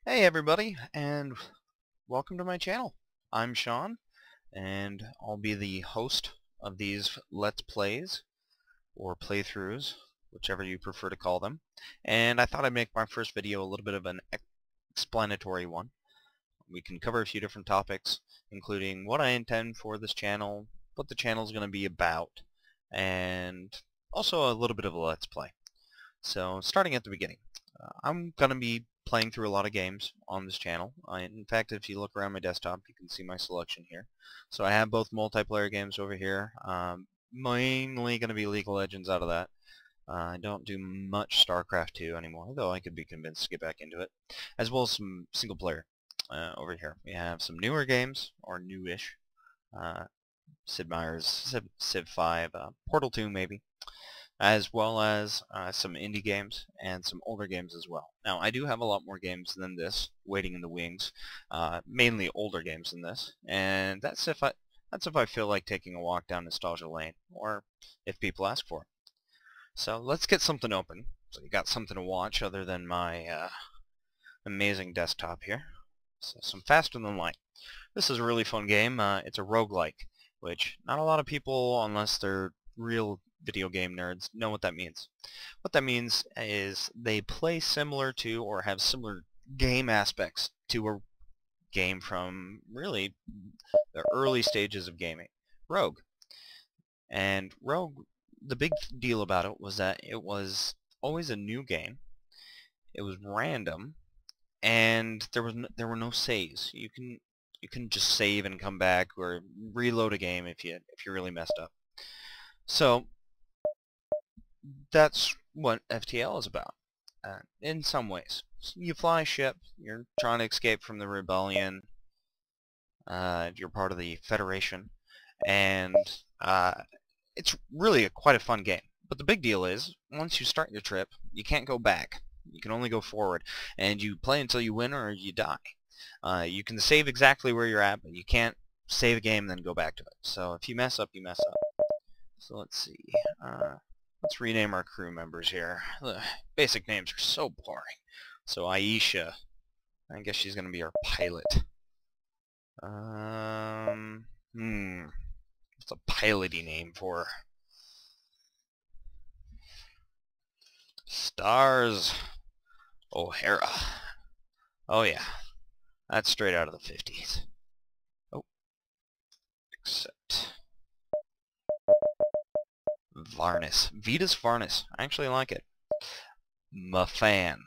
Hey everybody, and welcome to my channel. I'm Sean, and I'll be the host of these Let's Plays, or playthroughs, whichever you prefer to call them. And I thought I'd make my first video a little bit of an explanatory one. We can cover a few different topics, including what I intend for this channel, what the channel's going to be about, and also a little bit of a Let's Play. So, starting at the beginning. I'm going to be playing through a lot of games on this channel. In fact, if you look around my desktop, you can see my selection here. So I have both multiplayer games over here. Mainly going to be League of Legends out of that. I don't do much StarCraft 2 anymore, though I could be convinced to get back into it. As well as some single player over here. We have some newer games, or newish. Sid Meier's Civ 5, Portal 2 maybe, as well as some indie games and some older games as well. Now, I do have a lot more games than this waiting in the wings, mainly older games than this, and that's if I feel like taking a walk down nostalgia lane, or if people ask for it. So let's get something open. So you got something to watch other than my amazing desktop here. So some Faster Than Light. This is a really fun game. It's a roguelike, which not a lot of people, unless they're real video game nerds, know what that means. What that means is they play similar to or have similar game aspects to a game from really the early stages of gaming, Rogue. And Rogue, the big deal about it was that it was always a new game. It was random, and there were no saves. You can just save and come back or reload a game if you really messed up. So that's what FTL is about, in some ways. You fly a ship, you're trying to escape from the rebellion, you're part of the Federation, and it's really quite a fun game. But the big deal is, once you start your trip, you can't go back. You can only go forward, and you play until you win or you die. You can save exactly where you're at, but you can't save a game and then go back to it. So if you mess up, you mess up. So let's see. Let's rename our crew members here. The basic names are so boring. So Aisha, I guess she's gonna be our pilot. What's a piloty name for her? Stars O'Hara. Oh yeah, that's straight out of the 50s. Oh, except Varnis. Vitas Varnis. I actually like it. Mafan.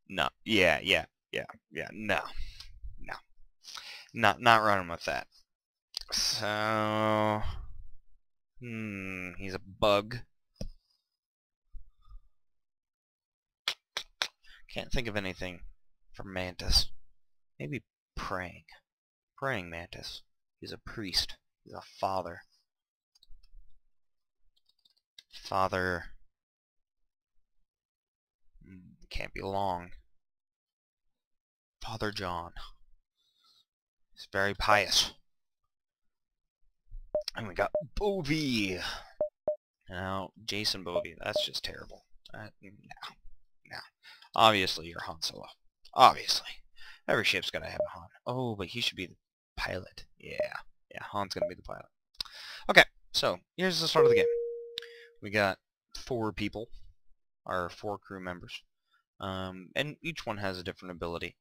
No. Yeah. No. Not running with that. So, he's a bug. Can't think of anything for Mantis. Maybe praying. Praying Mantis. He's a priest. He's a father. Father. Can't be long. Father John. He's very pious. And we got Bovey. Now, Jason Bovey. That's just terrible. No. Obviously, you're Han Solo. Obviously. Every ship's gotta have a Han. Oh, but he should be the pilot. Yeah, Han's gonna be the pilot. Okay, so, here's the start of the game. We got 4 people, our 4 crew members, and each one has a different ability.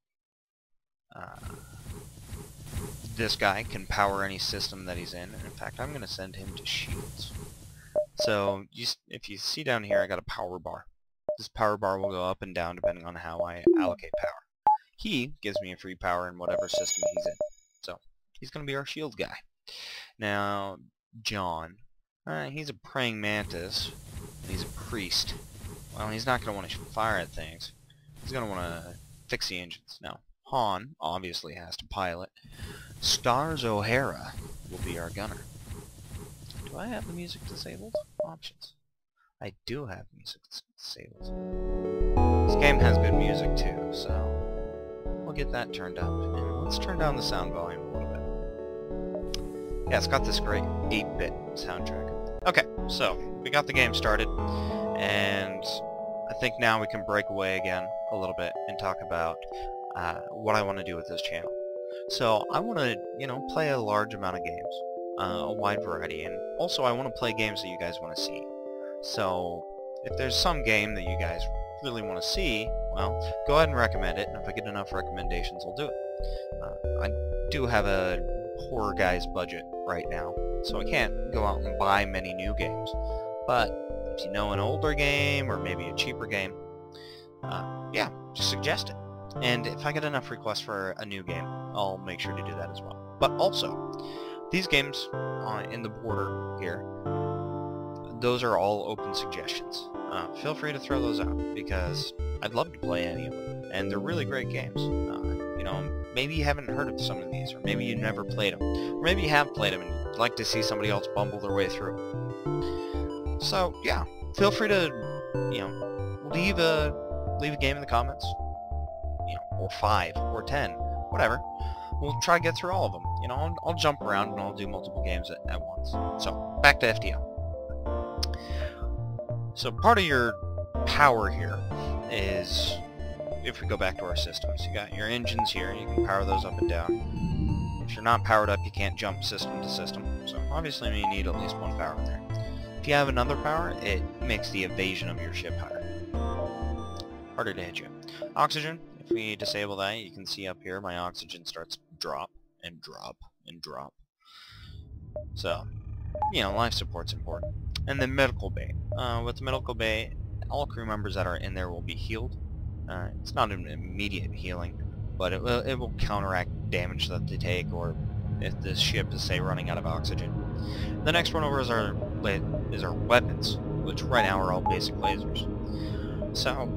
This guy can power any system that he's in, and in fact, I'm gonna send him to shields. So, if you see down here, I got a power bar. This power bar will go up and down depending on how I allocate power. He gives me a free power in whatever system he's in. So, he's going to be our shield guy. Now, John. He's a praying mantis. And he's a priest. Well, he's not going to want to fire at things. He's going to want to fix the engines. Now, Han obviously has to pilot. Stars O'Hara will be our gunner. Do I have the music disabled? Options. I do have music disabled. This game has good music too, so we'll get that turned up. And let's turn down the sound volume a little bit. Yeah, it's got this great 8-bit soundtrack. Okay, so we got the game started, and I think now we can break away again a little bit and talk about what I want to do with this channel. So I want to, play a large amount of games, a wide variety, and also I want to play games that you guys want to see. So if there's some game that you guys really want to see, well, go ahead and recommend it, and if I get enough recommendations, I'll do it. I do have a poor guy's budget right now, so I can't go out and buy many new games. But if you know an older game, or maybe a cheaper game, yeah, just suggest it. And if I get enough requests for a new game, I'll make sure to do that as well. But also, these games in the border here, those are all open suggestions. Feel free to throw those out, because I'd love to play any of them, and they're really great games. Maybe you haven't heard of some of these, or maybe you never played them, or maybe you have played them and you'd like to see somebody else bumble their way through. So yeah, feel free to, leave a game in the comments, or 5, or 10, whatever. We'll try to get through all of them. I'll jump around and I'll do multiple games at once. So back to FTL. So part of your power here is, if we go back to our systems, you got your engines here, you can power those up and down. If you're not powered up, you can't jump system to system, so obviously you need at least one power in there. If you have another power, it makes the evasion of your ship harder to hit you. Oxygen, if we disable that, you can see up here my oxygen starts to drop and drop and drop. So, life support's important. And then medical bay. With the medical bay, all crew members that are in there will be healed. It's not an immediate healing, but it will counteract damage that they take, or if the ship is, say, running out of oxygen. The next one over is our weapons, which right now are all basic lasers. So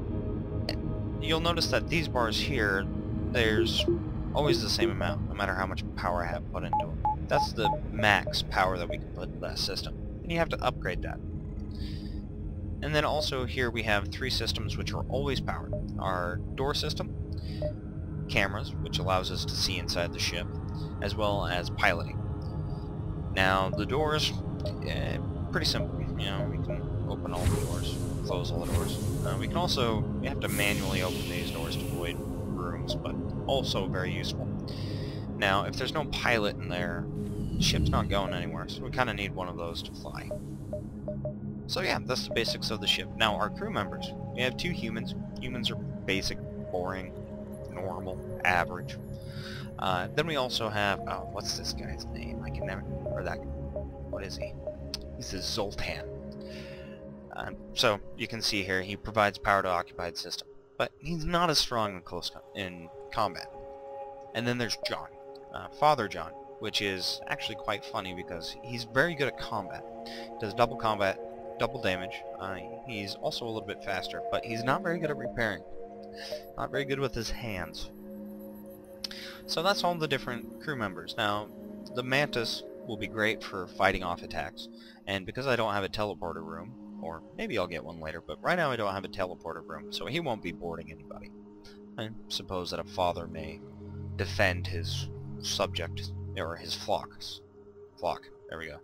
you'll notice that these bars here, there's always the same amount, no matter how much power I have put into them. That's the max power that we can put into that system, and you have to upgrade that. And then also here we have 3 systems which are always powered. Our door system, cameras, which allows us to see inside the ship, as well as piloting. Now the doors, pretty simple. We can open all the doors, close all the doors. We have to manually open these doors to avoid rooms, but also very useful. Now if there's no pilot in there, the ship's not going anywhere, so we kind of need one of those to fly. So yeah, that's the basics of the ship. Now our crew members, we have 2 humans. Humans are basic, boring, normal, average. Then we also have, what's this guy's name? I can never, or that, what is he? He's a Zoltan. So you can see here, he provides power to occupied system, but he's not as strong in combat. And then there's John, Father John, which is actually quite funny because he's very good at combat. Does double combat, double damage. He's also a little bit faster, but he's not very good at repairing. Not very good with his hands. So that's all the different crew members. Now, the Mantis will be great for fighting off attacks, and because I don't have a teleporter room, or maybe I'll get one later, but right now I don't have a teleporter room, so he won't be boarding anybody. I suppose that a father may defend his subject, or his flock. There we go.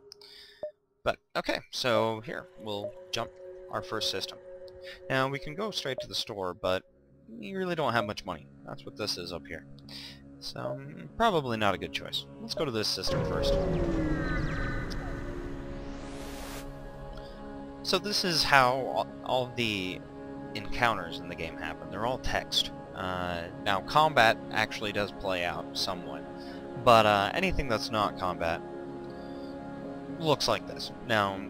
But, okay, so here, we'll jump our first system. Now, we can go straight to the store, but you really don't have much money. That's what this is up here. So, probably not a good choice. Let's go to this system first. So this is how all the encounters in the game happen. They're all text. Now, combat actually does play out somewhat, but anything that's not combat looks like this. Now,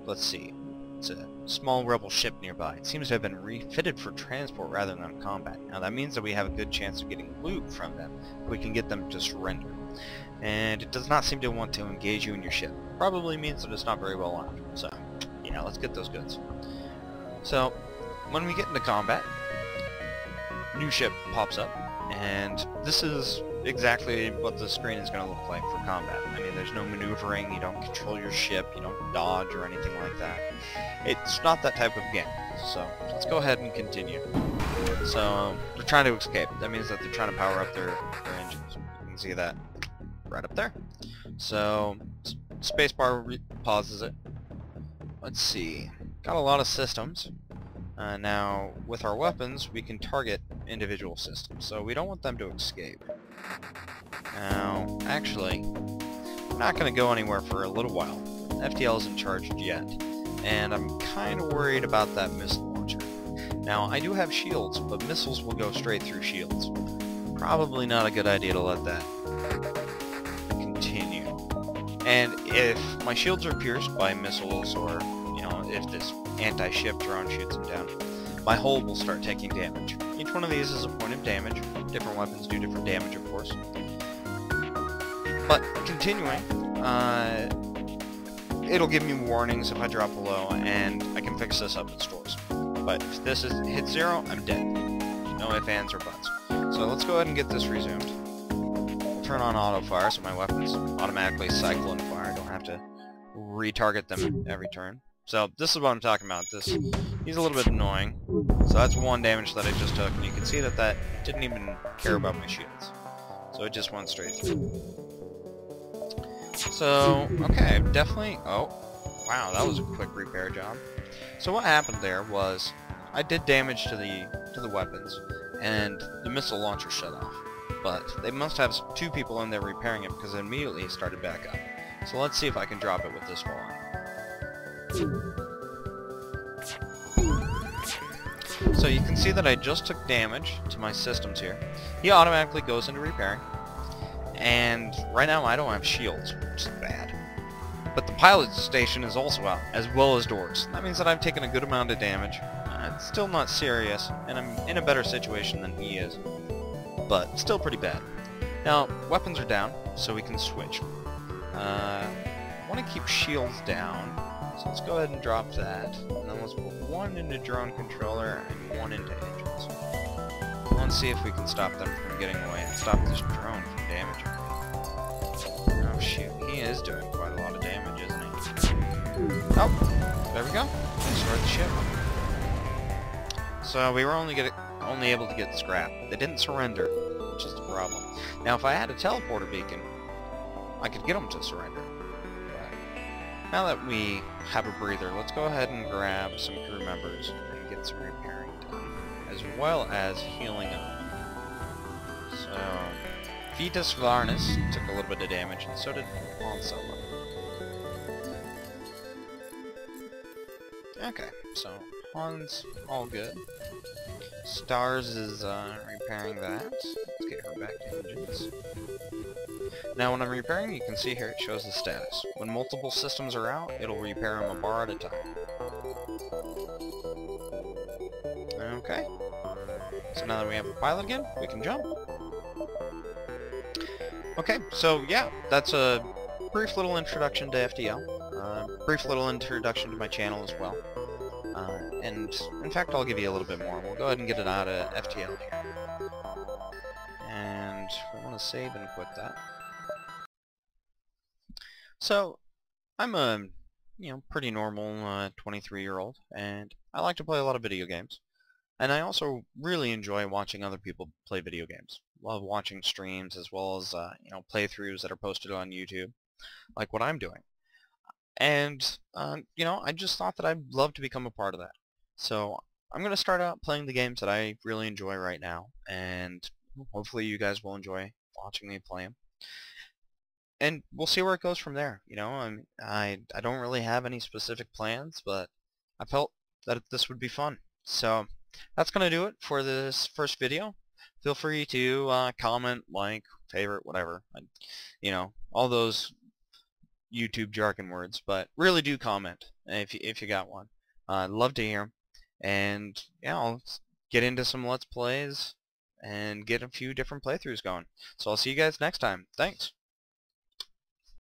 let's see. It's a small rebel ship nearby. It seems to have been refitted for transport rather than combat. Now that means that we have a good chance of getting loot from them if we can get them to surrender. And it does not seem to want to engage you in your ship. Probably means that it's not very well armed. So, yeah, let's get those goods. So, when we get into combat, new ship pops up, and this is exactly what the screen is going to look like for combat. I mean, there's no maneuvering, you don't control your ship, you don't dodge or anything like that. It's not that type of game. So, let's go ahead and continue. So, they're trying to escape. That means that they're trying to power up their engines. You can see that right up there. So, spacebar pauses it. Let's see. Got a lot of systems. Now, with our weapons, we can target individual systems, so we don't want them to escape. Now, actually, I'm not going to go anywhere for a little while. FTL isn't charged yet, and I'm kind of worried about that missile launcher. Now, I do have shields, but missiles will go straight through shields. Probably not a good idea to let that continue. And if my shields are pierced by missiles, or, you know, if this anti-ship drone shoots them down, my hull will start taking damage. Each one of these is a point of damage. Different weapons do different damage, of course. But continuing, it'll give me warnings if I drop below, and I can fix this up at stores. But if this hits 0, I'm dead. No ifs, ands, or buts. So let's go ahead and get this resumed. We'll turn on auto fire so my weapons automatically cycle and fire. I don't have to retarget them every turn. So this is what I'm talking about. He's a little bit annoying. So that's 1 damage that I just took, and you can see that that didn't even care about my shields. So it just went straight through. So, okay, definitely... Oh, wow, that was a quick repair job. So what happened there was I did damage to the weapons, and the missile launcher shut off. But they must have 2 people in there repairing it, because it immediately started back up. So let's see if I can drop it with this hull on. So you can see that I just took damage to my systems here. He automatically goes into repairing. And right now I don't have shields, which is bad. But the pilot station is also out, as well as doors. That means that I've taken a good amount of damage. It's still not serious, and I'm in a better situation than he is. But still pretty bad. Now, weapons are down, so we can switch. I want to keep shields down, so let's go ahead and drop that. And then let's put 1 into drone controller and 1 into engines. Let's see if we can stop them from getting away and stop this drone from damaging me. Oh shoot, he is doing quite a lot of damage, isn't he? Oh, there we go. Destroyed the ship. So we were only able to get scrap. They didn't surrender, which is the problem. Now if I had a teleporter beacon, I could get them to surrender. But now that we have a breather, let's go ahead and grab some crew members and get some repairing done, as well as healing up. So, Vitas Varnus took a little bit of damage, and so did Han Solo. Okay, so Han's all good. Stars is repairing that. Let's get her back to engines. Now when I'm repairing, you can see here it shows the status. When multiple systems are out, it'll repair them a bar at a time. Okay. So now that we have a pilot again, we can jump. Okay, so yeah, that's a brief little introduction to FTL. Brief little introduction to my channel as well. And in fact, I'll give you a little bit more. We'll go ahead and get it out of FTL here. And we want to save and quit that. So, I'm a, pretty normal 23-year-old, and I like to play a lot of video games. And I also really enjoy watching other people play video games. Love watching streams as well as, playthroughs that are posted on YouTube, like what I'm doing. And, I just thought that I'd love to become a part of that. So, I'm going to start out playing the games that I really enjoy right now, and hopefully you guys will enjoy watching me play them. And we'll see where it goes from there. I don't really have any specific plans, but I felt that this would be fun. So, that's going to do it for this first video. Feel free to comment, like, favorite, whatever. All those YouTube jargon words, but really do comment if you got one. I'd love to hear them. And yeah, I'll get into some Let's Plays and get a few different playthroughs going. So I'll see you guys next time. Thanks.